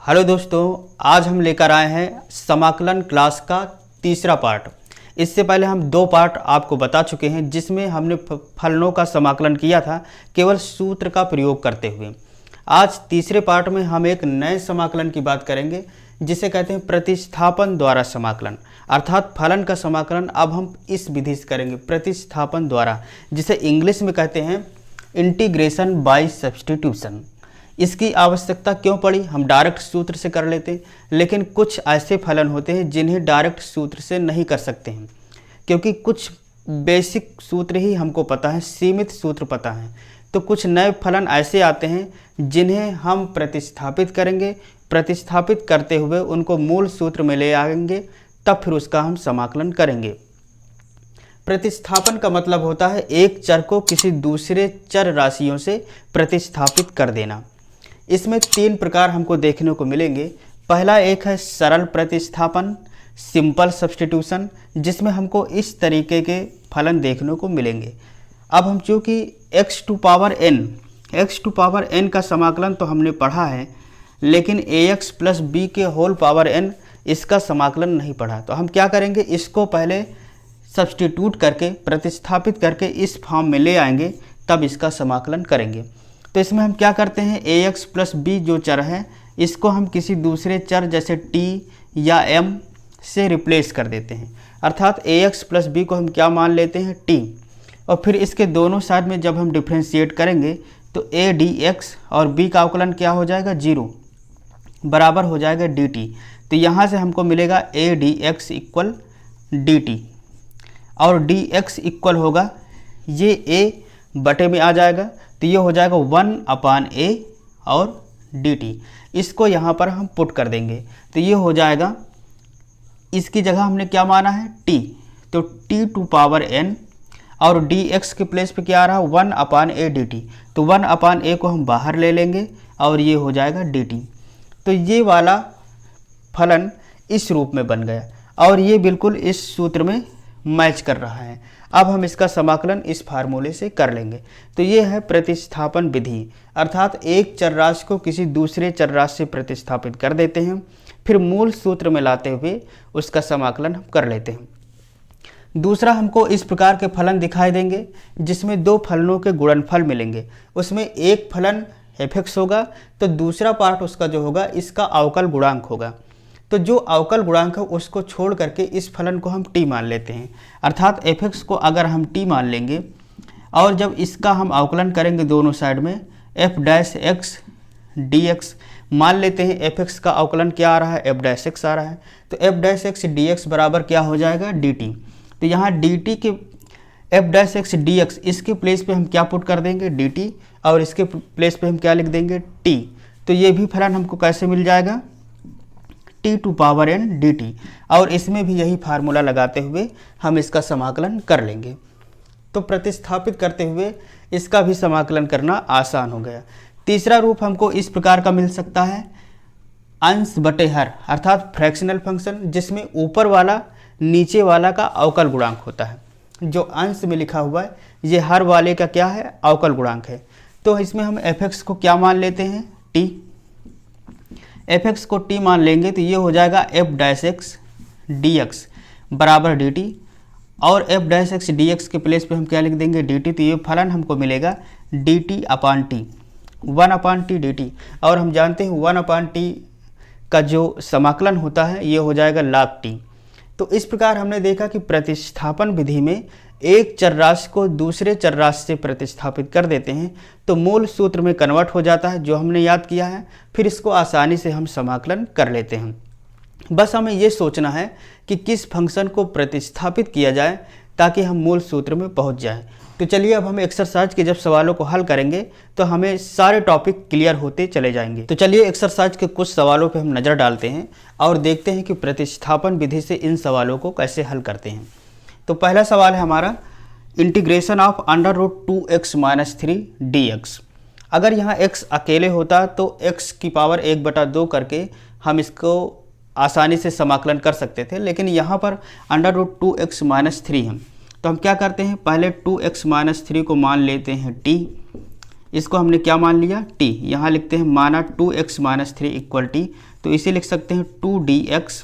Hello दोस्तों, आज हम लेकर आए हैं समाकलन क्लास का तीसरा पार्ट। इससे पहले हम दो पार्ट आपको बता चुके हैं जिसमें हमने फलनों का समाकलन किया था केवल सूत्र का प्रयोग करते हुए। आज तीसरे पार्ट में हम एक नए समाकलन की बात करेंगे जिसे कहते हैं प्रतिस्थापन द्वारा समाकलन, अर्थात फलन का समाकलन अब हम इस विधि से करेंगे प्रतिस्थापन द्वारा, जिसे इंग्लिश में कहते हैं इंटीग्रेशन बाय सब्स्टिट्यूशन। इसकी आवश्यकता क्यों पड़ी? हम डायरेक्ट सूत्र से कर लेते, लेकिन कुछ ऐसे फलन होते हैं जिन्हें डायरेक्ट सूत्र से नहीं कर सकते हैं, क्योंकि कुछ बेसिक सूत्र ही हमको पता है, सीमित सूत्र पता है। तो कुछ नए फलन ऐसे आते हैं जिन्हें हम प्रतिस्थापित करेंगे, प्रतिस्थापित करते हुए उनको मूल सूत्र में ले आएंगे, तब फिर उसका हम समाकलन करेंगे। प्रतिस्थापन का मतलब होता है एक चर को किसी दूसरे चर राशियों से प्रतिस्थापित कर देना। इसमें तीन प्रकार हमको देखने को मिलेंगे। पहला एक है सरल प्रतिस्थापन, सिंपल सब्स्टिट्यूशन, जिसमें हमको इस तरीके के फलन देखने को मिलेंगे। अब हम चूँकि x टू पावर n का समाकलन तो हमने पढ़ा है, लेकिन ax प्लस b के होल पावर n इसका समाकलन नहीं पढ़ा। तो हम क्या करेंगे, इसको पहले सब्स्टिट्यूट करके प्रतिस्थापित करके इस फॉर्म में ले आएंगे, तब इसका समाकलन करेंगे। तो इसमें हम क्या करते हैं, ax प्लस b जो चर है इसको हम किसी दूसरे चर जैसे t या m से रिप्लेस कर देते हैं, अर्थात ax प्लस b को हम क्या मान लेते हैं, t। और फिर इसके दोनों साइड में जब हम डिफ्रेंशिएट करेंगे तो a dx और b का अवकलन क्या हो जाएगा, 0 बराबर हो जाएगा dt। तो यहाँ से हमको मिलेगा a dx इक्वल dt, और dx इक्वल होगा ये a बटे में आ जाएगा, तो ये हो जाएगा 1/a और dt। इसको यहाँ पर हम पुट कर देंगे तो ये हो जाएगा, इसकी जगह हमने क्या माना है, t, तो t टू पावर n और dx के प्लेस पे क्या आ रहा है, 1/a dt। तो 1/a को हम बाहर ले लेंगे और ये हो जाएगा dt। तो ये वाला फलन इस रूप में बन गया और ये बिल्कुल इस सूत्र में मैच कर रहा है। अब हम इसका समाकलन इस फार्मूले से कर लेंगे। तो ये है प्रतिस्थापन विधि, अर्थात एक चर राशि को किसी दूसरे चर राशि से प्रतिस्थापित कर देते हैं, फिर मूल सूत्र में लाते हुए उसका समाकलन हम कर लेते हैं। दूसरा, हमको इस प्रकार के फलन दिखाई देंगे जिसमें दो फलनों के गुणनफल मिलेंगे। उसमें एक फलन f(x) होगा तो दूसरा पार्ट उसका जो होगा इसका अवकल गुणांक होगा। तो जो अवकल गुणांक है उसको छोड़ करके इस फलन को हम t मान लेते हैं, अर्थात f(x) को अगर हम t मान लेंगे और जब इसका हम अवकलन करेंगे दोनों साइड में f' dx मान लेते हैं। f(x) का अवकलन क्या आ रहा है, f' आ रहा है, तो f' dx बराबर क्या हो जाएगा, dt। तो यहाँ dt के f' dx इसके प्लेस पे हम क्या पुट कर देंगे, dt, और इसके प्लेस पे हम क्या लिख देंगे, t। तो ये भी फलन हमको कैसे मिल जाएगा, t to power n dt, और इसमें भी यही फार्मूला लगाते हुए हम इसका समाकलन कर लेंगे। तो प्रतिस्थापित करते हुए इसका भी समाकलन करना आसान हो गया। तीसरा रूप हमको इस प्रकार का मिल सकता है, अंश बटे हर, अर्थात फ्रैक्शनल फंक्शन, जिसमें ऊपर वाला नीचे वाला का अवकल गुणांक होता है। जो अंश में लिखा हुआ है ये हर वाले का क्या है, अवकल गुणांक है। तो इसमें हम f(x) को क्या मान लेते हैं, t। f(x) को t मान लेंगे तो ये हो जाएगा f' dx बराबर dt, और f' dx के प्लेस पे हम क्या लिख देंगे, dt। तो ये फलन हमको मिलेगा dt/t, 1/t dt, और हम जानते हैं 1/t का जो समाकलन होता है ये हो जाएगा log t। तो इस प्रकार हमने देखा कि प्रतिस्थापन विधि में एक चर राशि को दूसरे चर राशि से प्रतिस्थापित कर देते हैं तो मूल सूत्र में कन्वर्ट हो जाता है जो हमने याद किया है, फिर इसको आसानी से हम समाकलन कर लेते हैं। बस हमें ये सोचना है कि किस फंक्शन को प्रतिस्थापित किया जाए ताकि हम मूल सूत्र में पहुंच जाएं। तो चलिए अब हम एक्सरसाइज के जब सवालों को हल करेंगे तो हमें सारे टॉपिक क्लियर होते चले जाएंगे। तो चलिए एक्सरसाइज के कुछ सवालों पे हम नज़र डालते हैं और देखते हैं कि प्रतिस्थापन विधि से इन सवालों को कैसे हल करते हैं। तो पहला सवाल है हमारा, इंटीग्रेशन ऑफ √2x - 3 dx। अगर यहाँ x अकेले होता तो x की पावर 1/2 करके हम इसको आसानी से समाकलन कर सकते थे, लेकिन यहाँ पर √2x - 3 है। तो हम क्या करते हैं, पहले 2x - 3 को मान लेते हैं t, इसको हमने क्या मान लिया, t। यहाँ लिखते हैं माना 2x माइनस 3 इक्वल t, तो इसे लिख सकते हैं 2dx।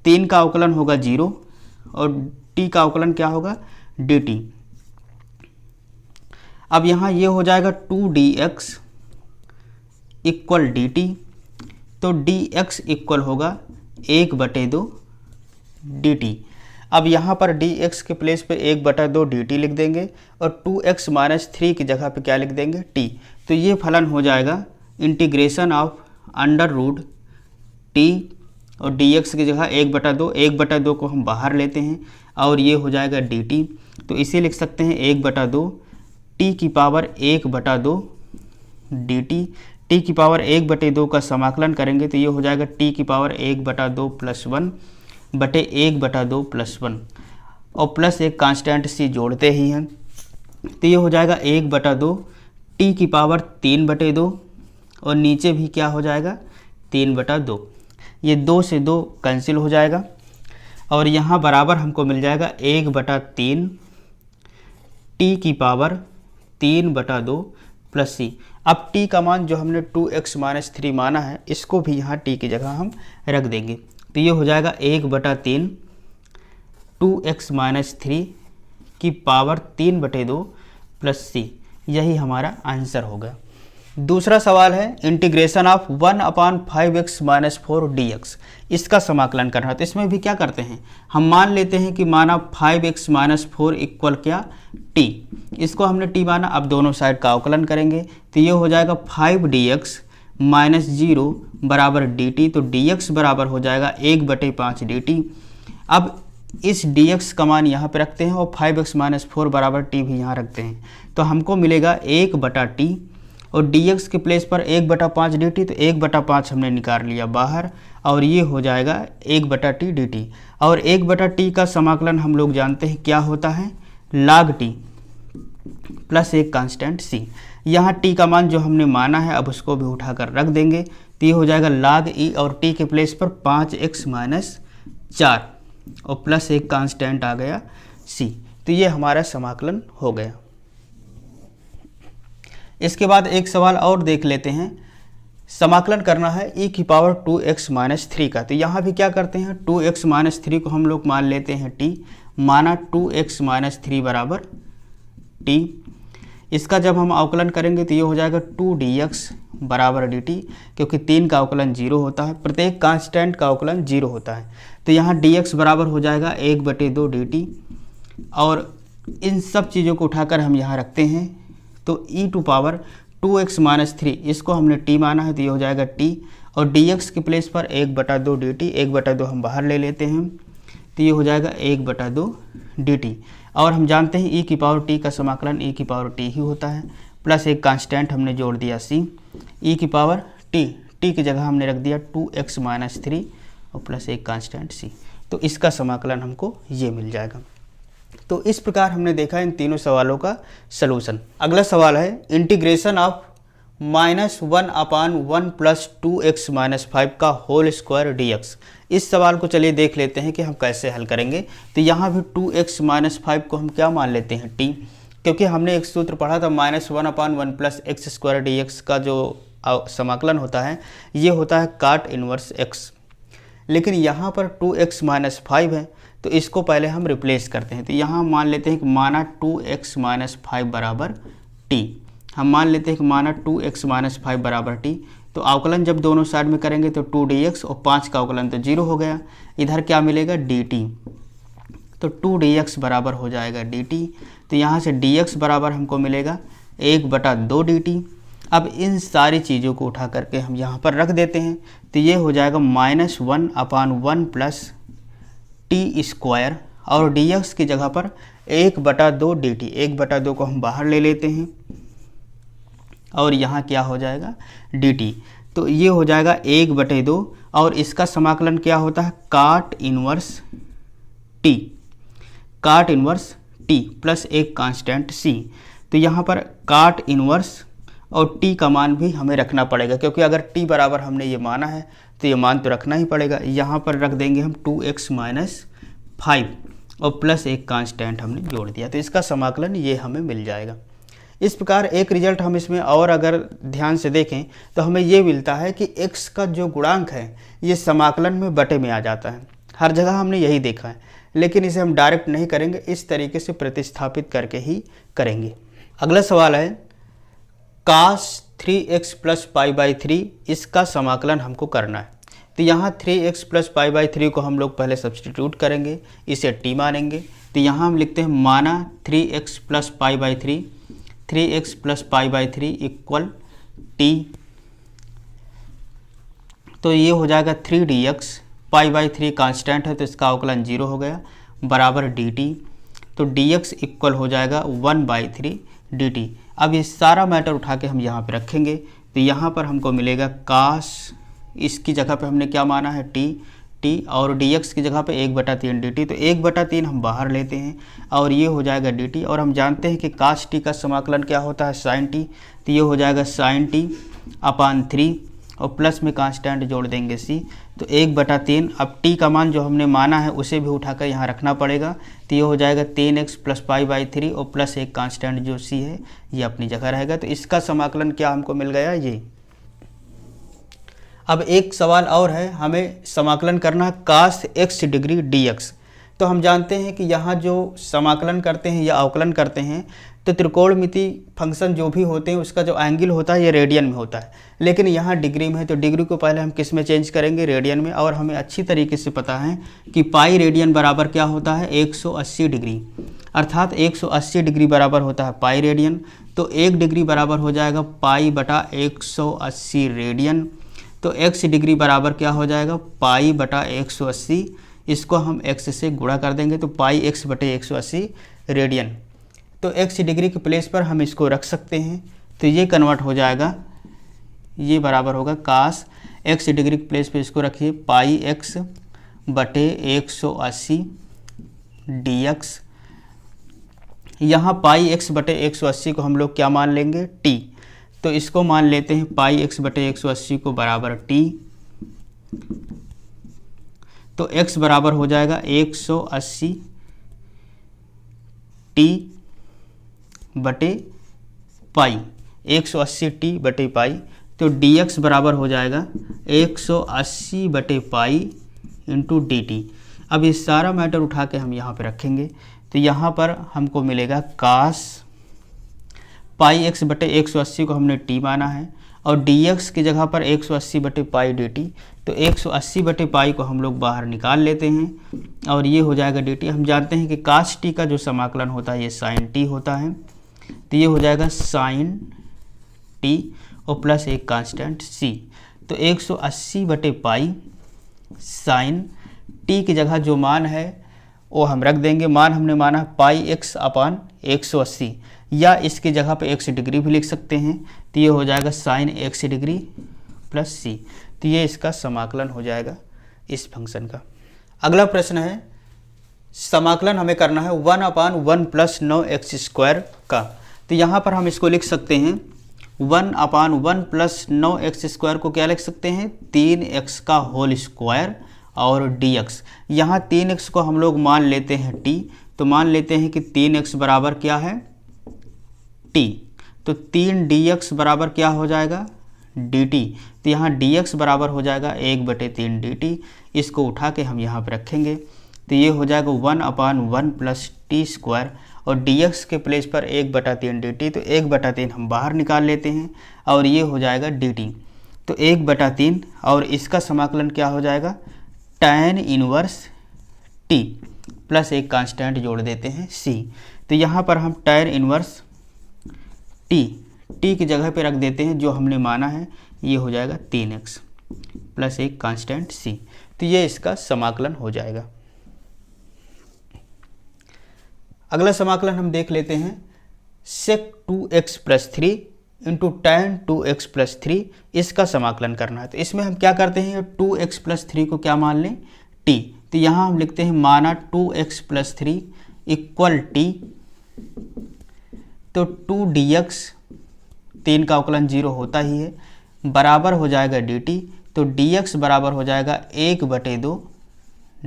3 का अवकलन होगा 0 और t का अवकलन क्या होगा, dt। अब यहाँ ये हो जाएगा 2dx इक्वल dt, तो dx इक्वल होगा 1/2 dt। अब यहाँ पर dx के प्लेस पे 1/2 dt लिख देंगे और 2x माइनस 3 की जगह पे क्या लिख देंगे, t। तो ये फलन हो जाएगा integration of under root t और dx की जगह 1/2 को हम बाहर लेते हैं और ये हो जाएगा dt। तो इसे लिख सकते हैं 1/2 t की पावर 1/2 dt। t की पावर 1/2 का समाकलन करेंगे तो ये हो जाएगा t की पावर 1/2 प्लस 1 बटे 1/2 प्लस 1 और प्लस एक कांस्टेंट c जोड़ते ही हैं, तो ये हो जाएगा 1/2 t की पावर 3/2 और नीचे भी क्या हो जाएगा 3/2। ये 2 से 2 कैंसिल हो जाएगा और यहाँ बराबर हमको मिल जाएगा 1/3 t की पावर 3/2 प्लस c। अब t का मान जो हमने 2x माइनस 3 माना है, इसको भी यहाँ t की जगह हम रख देंगे, तो ये हो जाएगा 1/3 2x माइनस 3 की पावर 3/2 प्लस c। यही हमारा आंसर होगा। दूसरा सवाल है integration of 1/5x minus 4 dx। इसका समाकलन करना है, तो इसमें भी क्या करते हैं, हम मान लेते हैं कि माना 5x माइनस 4 इक्वल क्या, t। इसको हमने t माना। अब दोनों साइड का अवकलन करेंगे तो ये हो जाएगा 5dx माइनस 0 बराबर dt। तो dx बराबर हो जाएगा 1/5 dt। अब इस dx का मान यहाँ पे रखते हैं और 5x माइनस 4 बराबर t भी यहाँ रखते हैं, तो हमको मिलेगा 1/t और dx के प्लेस पर 1/5 dt, तो 1/5 हमने निकाल लिया बाहर और ये हो जाएगा 1/t dt। और 1/t का समाकलन हम लोग जानते हैं क्या होता है, log t प्लस एक कांस्टेंट c। यहाँ t का मान जो हमने माना है अब उसको भी उठाकर रख देंगे, तो ये हो जाएगा log e और t के प्लेस पर 5x माइनस 4 और प्लस एक कांस्टेंट आ गया c। तो ये हमारा समाकलन हो गया। इसके बाद एक सवाल और देख लेते हैं। समाकलन करना है e की पावर 2x माइनस 3 का, तो यहाँ भी क्या करते हैं 2x माइनस 3 को हम लोग मान लेते हैं t। माना 2x माइनस 3 बराबर t। इसका जब हम अवकलन करेंगे तो ये हो जाएगा 2dx बराबर dt, क्योंकि 3 का अवकलन 0 होता है, प्रत्येक कांस्टेंट का अवकलन 0 होता है। तो यहाँ dx बराबर हो जाएगा 1/2 dt और इन सब चीज़ों को उठाकर हम यहाँ रखते हैं, तो e to power 2x minus 3 इसको हमने t माना है, तो ये हो जाएगा t और dx के प्लेस पर 1/2 dt, 1/2 हम बाहर ले लेते हैं, तो ये हो जाएगा 1/2 dt। और हम जानते हैं e की पावर t का समाकलन e की पावर t ही होता है, प्लस एक कांस्टेंट हमने जोड़ दिया c। e की पावर t की जगह हमने रख दिया 2x माइनस 3 और प्लस एक कांस्टेंट c। तो इसका समाकलन हमको ये मिल जाएगा। तो इस प्रकार हमने देखा इन तीनों सवालों का सलूशन। अगला सवाल है integration of -1/1 plus 2x minus 5 का होल स्क्वायर dx। इस सवाल को चलिए देख लेते हैं कि हम कैसे हल करेंगे। तो यहाँ भी 2x माइनस 5 को हम क्या मान लेते हैं t, क्योंकि हमने एक सूत्र पढ़ा था -1/1 प्लस x स्क्वायर dx का जो समाकलन होता है ये होता है काट इनवर्स x। लेकिन यहाँ पर 2x माइनस 5 है, तो इसको पहले हम रिप्लेस करते हैं। तो यहाँ मान लेते हैं कि माना 2x माइनस 5 बराबर t। हम मान लेते हैं कि माना 2x माइनस 5 बराबर t, तो अवकलन जब दोनों साइड में करेंगे तो 2dx और 5 का अवकलन तो 0 हो गया। इधर क्या मिलेगा dt, तो 2dx बराबर हो जाएगा dt। तो यहाँ से dx बराबर हमको मिलेगा 1/2 dt। अब इन सारी चीज़ों को उठा करके हम यहाँ पर रख देते हैं, तो ये हो जाएगा -1/1 प्लस t स्क्वायर और dx की जगह पर 1/2 dt। 1/2 को हम बाहर ले लेते हैं और यहाँ क्या हो जाएगा dt। तो ये हो जाएगा 1/2 और इसका समाकलन क्या होता है काट इनवर्स t, काट इनवर्स t प्लस एक कांस्टेंट c। तो यहाँ पर काट इनवर्स और t का मान भी हमें रखना पड़ेगा, क्योंकि अगर t बराबर हमने ये माना है तो ये मान तो रखना ही पड़ेगा। यहाँ पर रख देंगे हम 2x माइनस 5 और प्लस एक कांस्टेंट हमने जोड़ दिया, तो इसका समाकलन ये हमें मिल जाएगा। इस प्रकार एक रिजल्ट हम इसमें और अगर ध्यान से देखें तो हमें ये मिलता है कि x का जो गुणांक है ये समाकलन में बटे में आ जाता है। हर जगह हमने यही देखा है, लेकिन इसे हम डायरेक्ट नहीं करेंगे, इस तरीके से प्रतिस्थापित करके ही करेंगे। अगला सवाल है cos 3x plus pi by 3, इसका समाकलन हमको करना है। तो यहाँ 3x प्लस पाई बाई 3 को हम लोग पहले सब्सटीट्यूट करेंगे, इसे t मानेंगे। तो यहाँ हम लिखते हैं माना 3x plus pi by 3, 3x plus pi by 3 equal t। तो ये हो जाएगा 3dx, पाई बाई 3 कांस्टेंट है तो इसका अवकलन 0 हो गया, बराबर dt। तो dx इक्वल हो जाएगा 1/3 dt। अब ये सारा मैटर उठा के हम यहाँ पे रखेंगे। तो यहाँ पर हमको मिलेगा cos, इसकी जगह पे हमने क्या माना है t, और dx की जगह पे 1/3 dt। तो 1/3 हम बाहर लेते हैं और ये हो जाएगा dt। और हम जानते हैं कि cos t का समाकलन क्या होता है, sin t। तो ये हो जाएगा sin t अपान 3 और प्लस में कांस्टेंट जोड़ देंगे c। तो 1/3, अब t का मान जो हमने माना है उसे भी उठाकर यहाँ रखना पड़ेगा। तो ये हो जाएगा 3x प्लस पाई बाई 3 और प्लस एक कांस्टेंट जो c है ये अपनी जगह रहेगा। तो इसका समाकलन क्या हमको मिल गया ये। अब एक सवाल और है, हमें समाकलन करना है cos x डिग्री dx। तो हम जानते हैं कि यहाँ जो समाकलन करते हैं या अवकलन करते हैं तो त्रिकोणमिति फंक्शन जो भी होते हैं उसका जो एंगल होता है ये रेडियन में होता है, लेकिन यहाँ डिग्री में है। तो डिग्री को पहले हम किस में चेंज करेंगे, रेडियन में। और हमें अच्छी तरीके से पता है कि पाई रेडियन बराबर क्या होता है, 180 डिग्री, अर्थात 180 डिग्री बराबर होता है पाई रेडियन। तो 1 डिग्री बराबर हो जाएगा पाई बटा 180 रेडियन। तो x डिग्री बराबर क्या हो जाएगा, पाई बटा 180। इसको हम x से गुणा कर देंगे तो पाई x बटे 180 रेडियन। तो x डिग्री के प्लेस पर हम इसको रख सकते हैं। तो ये कन्वर्ट हो जाएगा, ये बराबर होगा cos x डिग्री के प्लेस पे इसको रखिए पाई x बटे 180 dx। यहाँ पाई x बटे 180 को हम लोग क्या मान लेंगे, t। तो इसको मान लेते हैं पाई x बटे 180 को बराबर t। तो x बराबर हो जाएगा 180 t बटे पाई, 180 t बटे पाई। तो dx बराबर हो जाएगा 180 बटे पाई इंटू dt। अब ये सारा मैटर उठा के हम यहाँ पे रखेंगे। तो यहाँ पर हमको मिलेगा cos पाई x बटे 180 को हमने t माना है और dx की जगह पर 180 बटे पाई dt। तो 180 बटे पाई को हम लोग बाहर निकाल लेते हैं और ये हो जाएगा dt। हम जानते हैं कि cos t का जो समाकलन होता है ये sin t होता है। तो ये हो जाएगा sin t और प्लस एक कांस्टेंट c। तो 180 बटे पाई sin t की जगह जो मान है वो हम रख देंगे। मान हमने माना पाई x अपान 180, या इसकी जगह पे x डिग्री भी लिख सकते हैं। तो ये हो जाएगा sine x degree plus c। तो ये इसका समाकलन हो जाएगा इस फंक्शन का। अगला प्रश्न है, समाकलन हमें करना है 1/1 प्लस 9x स्क्वायर का। तो यहाँ पर हम इसको लिख सकते हैं 1/1 प्लस 9x स्क्वायर को क्या लिख सकते हैं, 3x का होल स्क्वायर और dx। यहाँ 3x को हम लोग मान लेते हैं t। तो मान लेते हैं कि 3x बराबर क्या है, t। तो 3dx बराबर क्या हो जाएगा, dt। तो यहाँ dx बराबर हो जाएगा 1/3 dt। इसको उठा के हम यहाँ पर रखेंगे। तो ये हो जाएगा 1/1 प्लस टी स्क्वायर और dx के प्लेस पर 1/3 dt। तो 1/3 हम बाहर निकाल लेते हैं और ये हो जाएगा dt। तो 1/3 और इसका समाकलन क्या हो जाएगा, tan इनवर्स t प्लस एक कांस्टेंट जोड़ देते हैं c। तो यहाँ पर हम tan इनवर्स t की जगह पे रख देते हैं जो हमने माना है, ये हो जाएगा 3x प्लस एक कांस्टेंट c। तो ये इसका समाकलन हो जाएगा। अगला समाकलन हम देख लेते हैं, sec 2x plus 3 into tan 2x plus 3, इसका समाकलन करना है। तो इसमें हम क्या करते हैं, 2x प्लस 3 को क्या मान लें, t। तो यहाँ हम लिखते हैं माना 2x प्लस 3 इक्वल t। तो 2dx, 3 का अवकलन 0 होता ही है, बराबर हो जाएगा dt। तो dx बराबर हो जाएगा 1/2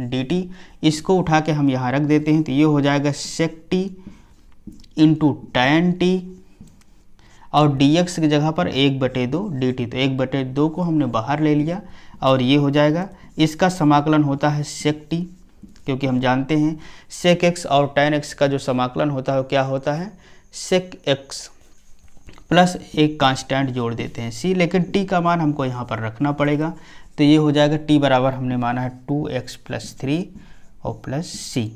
dt। इसको उठा के हम यहाँ रख देते हैं। तो ये हो जाएगा sec t into tan t और dx की जगह पर 1/2 dt, तो 1/2 को हमने बाहर ले लिया और ये हो जाएगा। इसका समाकलन होता है sec t, क्योंकि हम जानते हैं sec x और tan x का जो समाकलन होता है वो क्या होता है sec x प्लस एक कांस्टेंट जोड़ देते हैं c, लेकिन t का मान हमको यहाँ पर रखना पड़ेगा। तो ये हो जाएगा t बराबर हमने माना है 2x + 3 और प्लस c।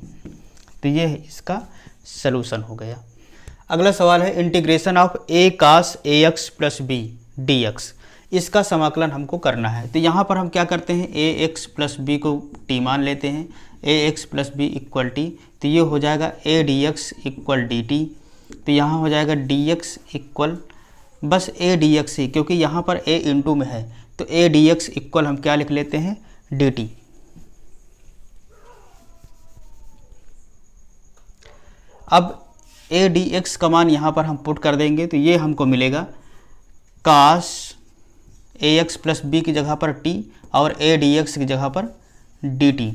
तो ये इसका सलूशन हो गया। अगला सवाल है integration of a cos ax + b dx। इसका समाकलन हमको करना है। तो यहाँ पर हम क्या करते हैं ax + b को t मान लेते हैं, ax + b = t। तो ये हो जाएगा a dx = dt। तो यहाँ हो जाएगा dx इक्वल बस a dx ही, क्योंकि यहाँ पर a इंटू में है तो a dx इक्वल हम क्या लिख लेते हैं dt। अब a dx का मान यहाँ पर हम पुट कर देंगे तो ये हमको मिलेगा cos ax + b की जगह पर t और a dx की जगह पर dt।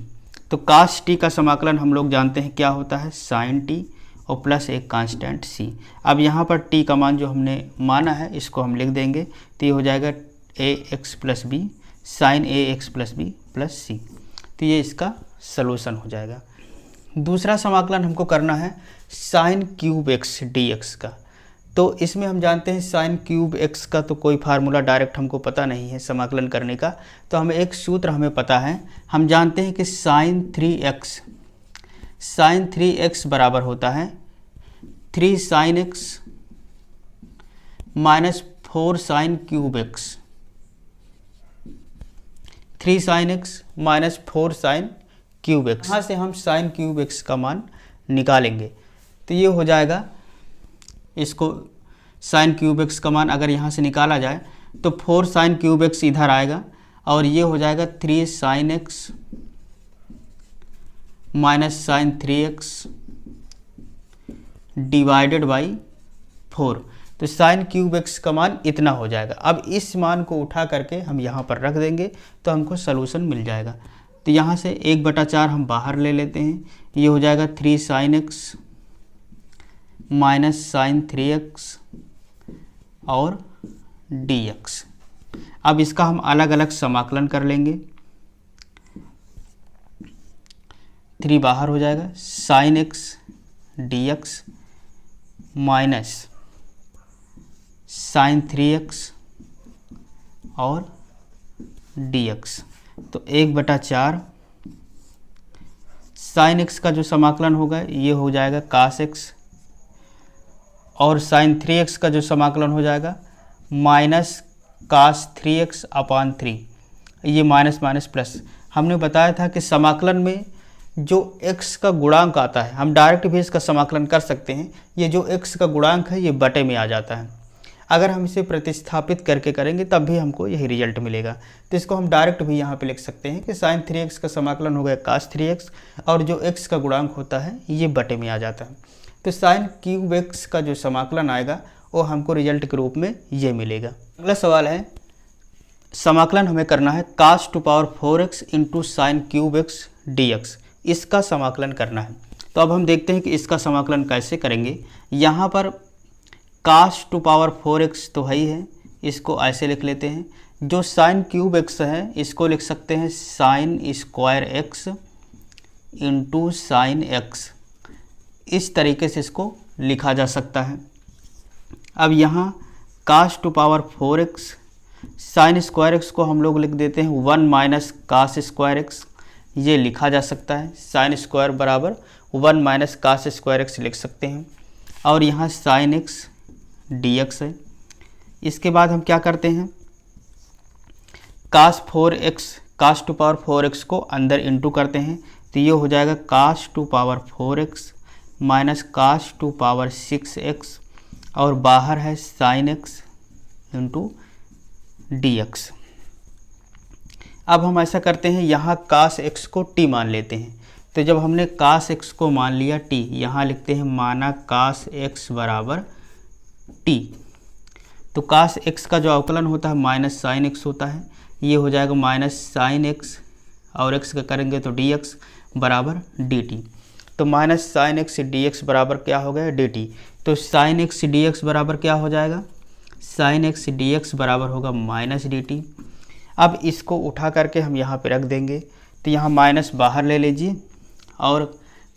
तो cos t का समाकलन हम लोग जानते हैं क्या होता है sin t और प्लस एक कांस्टेंट c। अब यहाँ पर t का मान जो हमने माना है इसको हम लिख देंगे। तो ये हो जाएगा ax + b sin ax + b + c। तो ये इसका सलूशन हो जाएगा। दूसरा समाकलन हमको करना है sin³ x dx का। तो इसमें हम जानते हैं sin³ x का तो कोई फार्मूला डायरेक्ट हमको पता नहीं है समाकलन करने का, तो हमें एक सूत्र हमें पता है। हम जानते हैं कि sin 3x बराबर होता है 3 sin x - 4 sin³ x। 3 sin x - 4 sin³ x। यहाँ से हम sin³ x का मान निकालेंगे। तो ये हो जाएगा, इसको sin³ x का मान अगर यहाँ से निकाला जाए तो 4 sin³ x इधर आएगा और ये हो जाएगा 3 sin x - sin 3x divided by 4। तो sin³ x का मान इतना हो जाएगा। अब इस मान को उठा करके हम यहाँ पर रख देंगे तो हमको सलूशन मिल जाएगा। तो यहाँ से 1/4 हम बाहर ले लेते हैं, ये हो जाएगा 3 sin x - sin 3x और dx। अब इसका हम अलग अलग समाकलन कर लेंगे। 3 बाहर हो जाएगा, sin x dx minus sin 3x और dx। तो 1/4 sin x का जो समाकलन होगा ये हो जाएगा cos x और sin 3x का जो समाकलन हो जाएगा माइनस cos 3x/3। ये माइनस माइनस प्लस। हमने बताया था कि समाकलन में जो x का गुणांक आता है हम डायरेक्ट भी इसका समाकलन कर सकते हैं। ये जो x का गुणांक है ये बटे में आ जाता है। अगर हम इसे प्रतिस्थापित करके करेंगे तब भी हमको यही रिजल्ट मिलेगा। तो इसको हम डायरेक्ट भी यहाँ पे लिख सकते हैं कि sin 3x का समाकलन हो गया cos 3x और जो x का गुणांक होता है ये बटे में आ जाता है। तो sin³ x का जो समाकलन आएगा वो हमको रिजल्ट के रूप में ये मिलेगा। अगला सवाल है, समाकलन हमें करना है cos⁴x × sin³ x dx। इसका समाकलन करना है। तो अब हम देखते हैं कि इसका समाकलन कैसे करेंगे। यहाँ पर cos⁴x तो है ही है, इसको ऐसे लिख लेते हैं। जो sin³ x है इसको लिख सकते हैं sin² x × sin x। इस तरीके से इसको लिखा जा सकता है। अब यहाँ cos⁴x sin² x को हम लोग लिख देते हैं 1 - cos² x। ये लिखा जा सकता है sin² बराबर 1 - cos² x लिख सकते हैं। और यहाँ sin x dx है। इसके बाद हम क्या करते हैं cos⁴x को अंदर इंटू करते हैं। तो ये हो जाएगा cos⁴x - cos⁴6x और बाहर है sin x × dx। अब हम ऐसा करते हैं, यहाँ cos x को t मान लेते हैं। तो जब हमने cos x को मान लिया t, यहाँ लिखते हैं माना cos x बराबर t। तो cos x का जो अवकलन होता है माइनस sin x होता है। ये हो जाएगा माइनस sin x और x का करेंगे तो dx बराबर dt। तो माइनस sin x dx बराबर क्या हो गया dt। तो sin x dx बराबर क्या हो जाएगा साइन एक्स डी एक्स बराबर होगा माइनस डी टी। अब इसको उठा करके हम यहाँ पे रख देंगे, तो यहाँ माइनस बाहर ले लीजिए और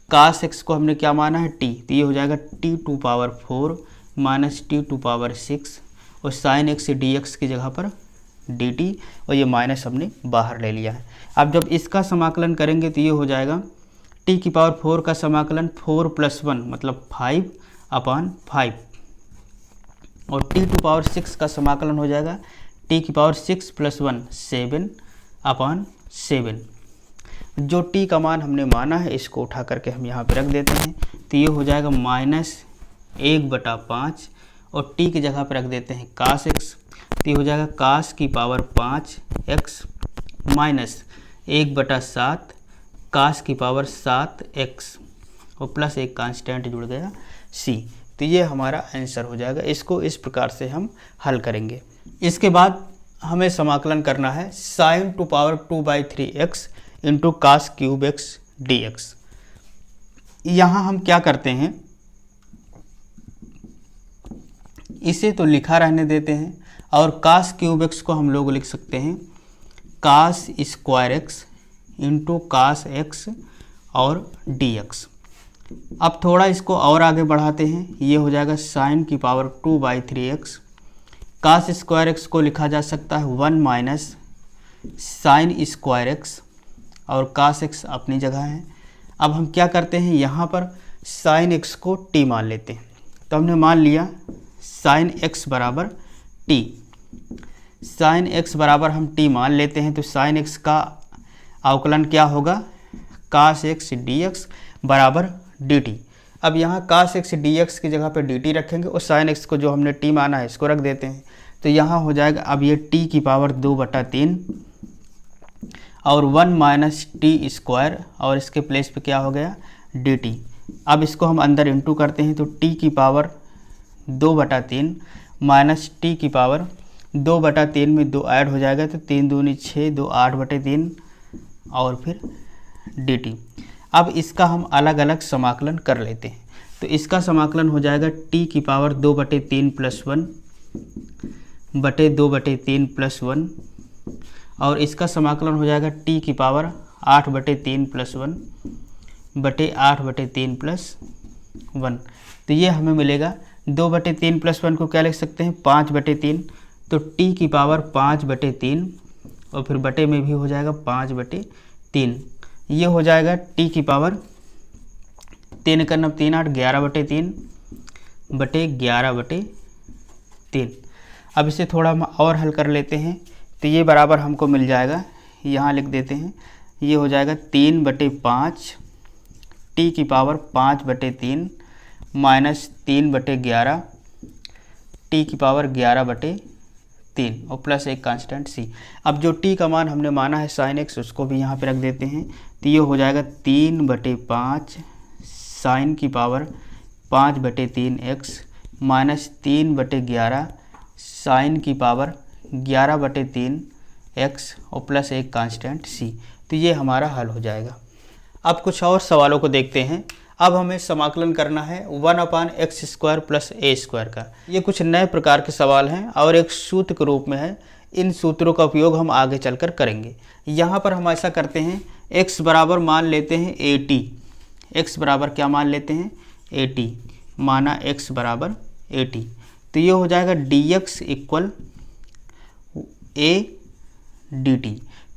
कास एक्स को हमने क्या माना है टी, तो ये हो जाएगा t to power 4 minus t to power 6 और साइन एक्स डी एक्स की जगह पर डी टी और ये माइनस हमने बाहर ले लिया है। अब जब इसका समाकलन करेंगे तो ये हो जाएगा टी की पावर 4 का समाकलन 4 + 1 मतलब 5/5 और टी टू पावर 6 का समाकलन हो जाएगा टी की पावर 6 + 1 7/7। जो टी का मान हमने माना है इसको उठा करके हम यहाँ पे रख देते हैं, तो ये हो जाएगा -1/5 और टी की जगह पे रख देते हैं कास एक्स, तो ये हो जाएगा कास की पावर 5x माइनस 1/7 कास की पावर 7x और प्लस एक कांस्टेंट जुड़ गया c। तो ये हमारा आंसर हो जाएगा। इसको इस प्रकार से हम हल करेंगे। इसके बाद हमें समाकलन करना है sin to power 2/3x into cos cube x d x. यहाँ हम क्या करते हैं, इसे तो लिखा रहने देते हैं और कास क्यूब एक्स को हम लोग लिख सकते हैं cos square x into cos x और डी एक्स। अब थोड़ा इसको और आगे बढ़ाते हैं, ये हो जाएगा साइन की पावर 2/3x। कास स्क्वायर एक्स को लिखा जा सकता है 1 माइनस साइन स्क्वायर एक्स और कास एक्स अपनी जगह है। अब हम क्या करते हैं, यहाँ पर साइन एक्स को t मान लेते हैं, तो हमने मान लिया साइन एक्स बराबर t। साइन एक्स बराबर हम t मान लेते हैं, तो साइन एक्स का अवकलन क्या होगा कास एक्स डी एक्स बराबर डी टी। अब यहाँ कास एक्स डी एक्स की जगह पे डी टी रखेंगे और साइन एक्स को जो हमने t माना है इसको रख देते हैं, तो यहाँ हो जाएगा अब ये t की पावर 2/3 और 1 माइनस टी स्क्वायर और इसके प्लेस पे क्या हो गया डी टी। अब इसको हम अंदर इंटू करते हैं, तो t की पावर 2/3 माइनस टी की पावर 2/3 में 2 ऐड हो जाएगा, तो 3 दूनी 6 2 8/3 और फिर डी टी। अब इसका हम अलग अलग समाकलन कर लेते हैं, तो इसका समाकलन हो जाएगा t की पावर 2/3 + 1/2/3 + 1 और इसका समाकलन हो जाएगा t की पावर 8/3 + 1/8/3 + 1। तो ये हमें मिलेगा 2/3 + 1 को क्या लिख सकते हैं 5/3, तो t की पावर 5/3 और फिर बटे में भी हो जाएगा 5/3। ये हो जाएगा t की पावर 3 × 9 3 8 11/3/11/3। अब इसे थोड़ा हम और हल कर लेते हैं, तो ये बराबर हमको मिल जाएगा, यहाँ लिख देते हैं, ये हो जाएगा 3/5 t की पावर 5/3 माइनस 3/11 t की पावर 11/3 और प्लस एक कांस्टेंट c। अब जो t का मान हमने माना है साइन एक्स उसको भी यहाँ पे रख देते हैं, तो ये हो जाएगा 3/5 साइन की पावर 5/3x माइनस 3/11 साइन की पावर 11/3x और प्लस एक कांस्टेंट c। तो ये हमारा हल हो जाएगा। अब कुछ और सवालों को देखते हैं। अब हमें समाकलन करना है 1/x² + a² का। ये कुछ नए प्रकार के सवाल हैं और एक सूत्र के रूप में है। इन सूत्रों का उपयोग हम आगे चलकर करेंगे। यहाँ पर हम ऐसा करते हैं, x बराबर मान लेते हैं at। x बराबर क्या मान लेते हैं at, माना x बराबर at। तो ये हो जाएगा dx इक्वल a dt।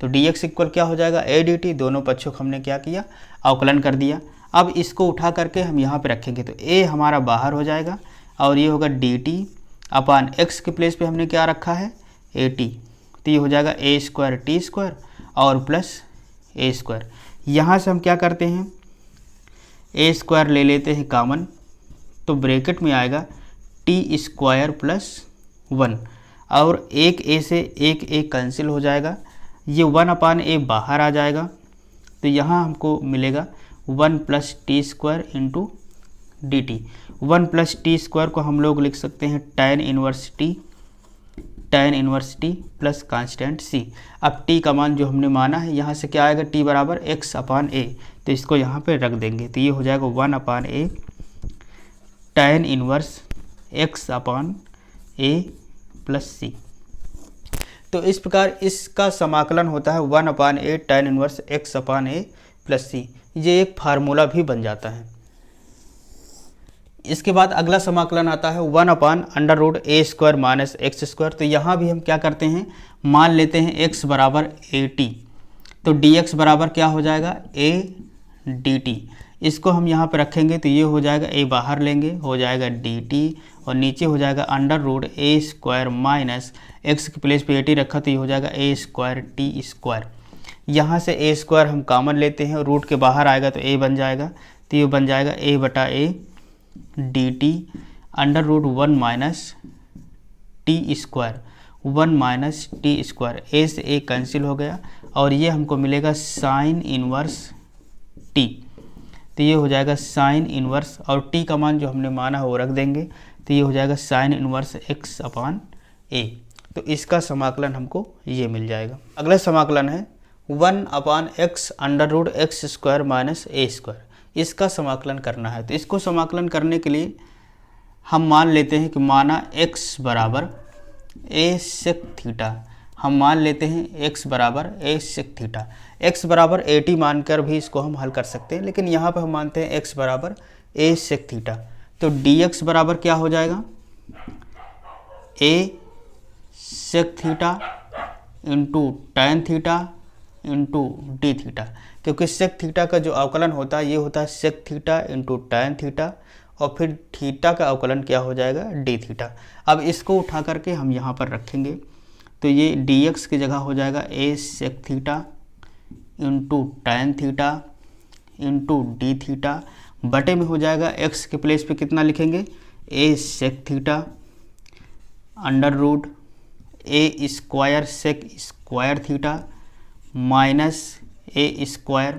तो dx इक्वल क्या हो जाएगा a dt। दोनों पक्षों को हमने क्या किया अवकलन कर दिया। अब इसको उठा करके हम यहाँ पे रखेंगे, तो a हमारा बाहर हो जाएगा और ये होगा dt अपान x के प्लेस पे हमने क्या रखा है at। तो ये हो जाएगा a² t² और प्लस a²। यहाँ से हम क्या करते हैं a² ले लेते हैं कॉमन, तो ब्रैकेट में आएगा t² + 1 और एक a से एक a कैंसिल हो जाएगा, ये 1/a बाहर आ जाएगा, तो यहाँ हमको मिलेगा 1 + t² × dt। 1 + t² को हम लोग लिख सकते हैं tan 1t plus constant c। अब t का मान जो हमने माना है यहाँ से क्या आएगा t बराबर x/a, तो इसको यहाँ पे रख देंगे, तो ये हो जाएगा 1/a tan 1 x/a प्लस सी। तो इस प्रकार इसका समाकलन होता है 1/a tan inverse x/a plus सी। ये एक फार्मूला भी बन जाता है। इसके बाद अगला समाकलन आता है 1/√a² माइनस x²। तो यहाँ भी हम क्या करते हैं, मान लेते हैं x बराबर at। तो dx बराबर क्या हो जाएगा, a dt। इसको हम यहाँ पे रखेंगे तो ये हो जाएगा, a बाहर लेंगे हो जाएगा dt, और नीचे हो जाएगा √a² माइनस x के प्लेस पे at रखा तो ये हो जाएगा a² t²। यहाँ से a² हम कॉमन लेते हैं, रूट के बाहर आएगा तो a बन जाएगा, तो ये बन जाएगा a/a dt √1 minus t², 1 minus t²। a से a कैंसिल हो गया और ये हमको मिलेगा साइन इनवर्स t। तो ये हो जाएगा साइन इनवर्स, और t का मान जो हमने माना है वो रख देंगे, तो ये हो जाएगा साइन इनवर्स x/a। तो इसका समाकलन हमको ये मिल जाएगा। अगला समाकलन है 1/x √x² माइनस a²। इसका समाकलन करना है। तो इसको समाकलन करने के लिए हम मान लेते हैं कि माना x बराबर a sec थीटा। हम मान लेते हैं x बराबर a sec थीटा। x बराबर at मानकर भी इसको हम हल कर सकते हैं, लेकिन यहाँ पर हम मानते हैं x बराबर a sec थीटा। तो dx बराबर क्या हो जाएगा, a sec theta into tan theta into D theta. क्योंकि सेक थीटा का जो अवकलन होता है ये होता है sec theta into tan theta, और फिर थीटा का अवकलन क्या हो जाएगा, डी थीटा। अब इसको उठा करके हम यहाँ पर रखेंगे तो ये dx की जगह हो जाएगा a sec theta into tan theta into D theta, बटे में हो जाएगा x के प्लेस पे कितना लिखेंगे, a sec theta √a² sec square theta minus a²।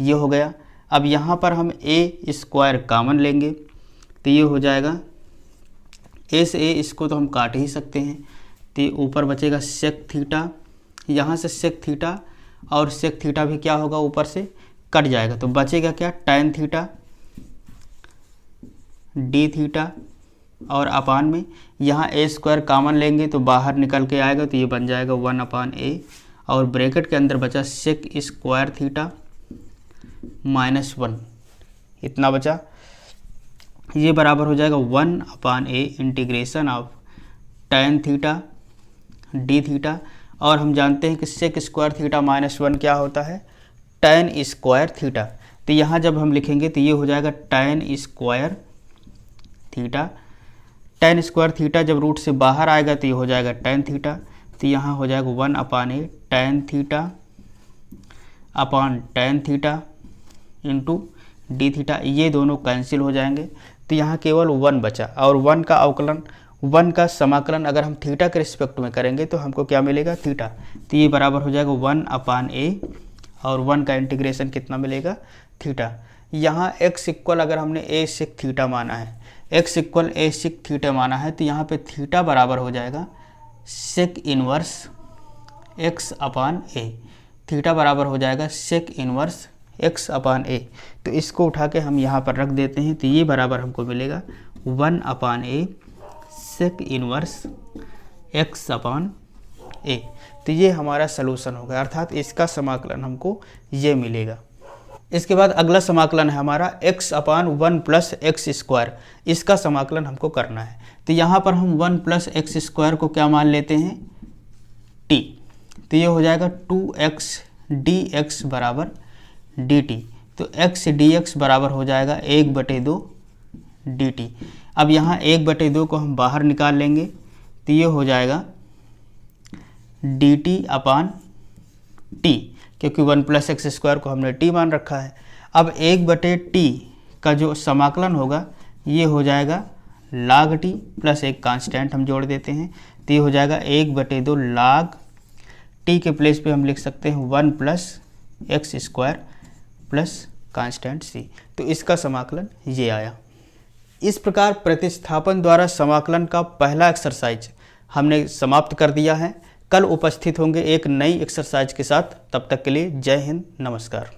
ये हो गया। अब यहाँ पर हम a² कॉमन लेंगे तो ये हो जाएगा a से a, इसको तो हम काट ही सकते हैं, तो ये ऊपर बचेगा सेक थीटा। यहाँ से सेक थीटा और सेक थीटा भी क्या होगा, ऊपर से कट जाएगा, तो बचेगा क्या, tan थीटा डी थीटा, और अपान में यहाँ a² कॉमन लेंगे तो बाहर निकल के आएगा, तो ये बन जाएगा 1/a, और ब्रैकेट के अंदर बचा सेक स्क्वायर थीटा माइनस 1, इतना बचा। ये बराबर हो जाएगा 1/a integration of tan theta D theta, और हम जानते हैं कि सेक स्क्वायर थीटा माइनस 1 क्या होता है, tan स्क्वायर थीटा। तो यहाँ जब हम लिखेंगे तो ये हो जाएगा tan square theta. tan square theta जब रूट से बाहर आएगा तो ये हो जाएगा tan थीटा, तो यहाँ हो जाएगा 1/a tan theta upon tan theta into D theta. ये दोनों कैंसिल हो जाएंगे, तो यहाँ केवल 1 बचा, और 1 का अवकलन, 1 का समाकलन अगर हम थीटा के रिस्पेक्ट में करेंगे तो हमको क्या मिलेगा, थीटा। तो ये बराबर हो जाएगा 1/a, और 1 का इंटीग्रेशन कितना मिलेगा, थीटा। यहाँ x इक्वल अगर हमने a sec थीटा माना है, x equal a sec theta माना है, तो यहाँ पे थीटा बराबर हो जाएगा सेक इनवर्स x/a। थीटा बराबर हो जाएगा सेक इनवर्स x/a। तो इसको उठा के हम यहाँ पर रख देते हैं, तो ये बराबर हमको मिलेगा 1/a सेक इनवर्स x/a। तो ये हमारा सलूशन होगा, अर्थात इसका समाकलन हमको ये मिलेगा। इसके बाद अगला समाकलन है हमारा x/1 + x²। इसका समाकलन हमको करना है। तो यहाँ पर हम 1 + x² को क्या मान लेते हैं, t। तो ये हो जाएगा 2x dx बराबर dt। तो x dx बराबर हो जाएगा 1/2 dt। अब यहाँ 1/2 को हम बाहर निकाल लेंगे, तो ये हो जाएगा dt/t, क्योंकि 1 + x² को हमने t मान रखा है। अब 1/t का जो समाकलन होगा ये हो जाएगा log t प्लस एक कांस्टेंट हम जोड़ देते हैं, तो ये हो जाएगा 1/2 log t के प्लेस पे हम लिख सकते हैं 1 + x² प्लस कांस्टेंट c। तो इसका समाकलन ये आया। इस प्रकार प्रतिस्थापन द्वारा समाकलन का पहला एक्सरसाइज हमने समाप्त कर दिया है। कल उपस्थित होंगे एक नई एक्सरसाइज के साथ। तब तक के लिए जय हिंद, नमस्कार।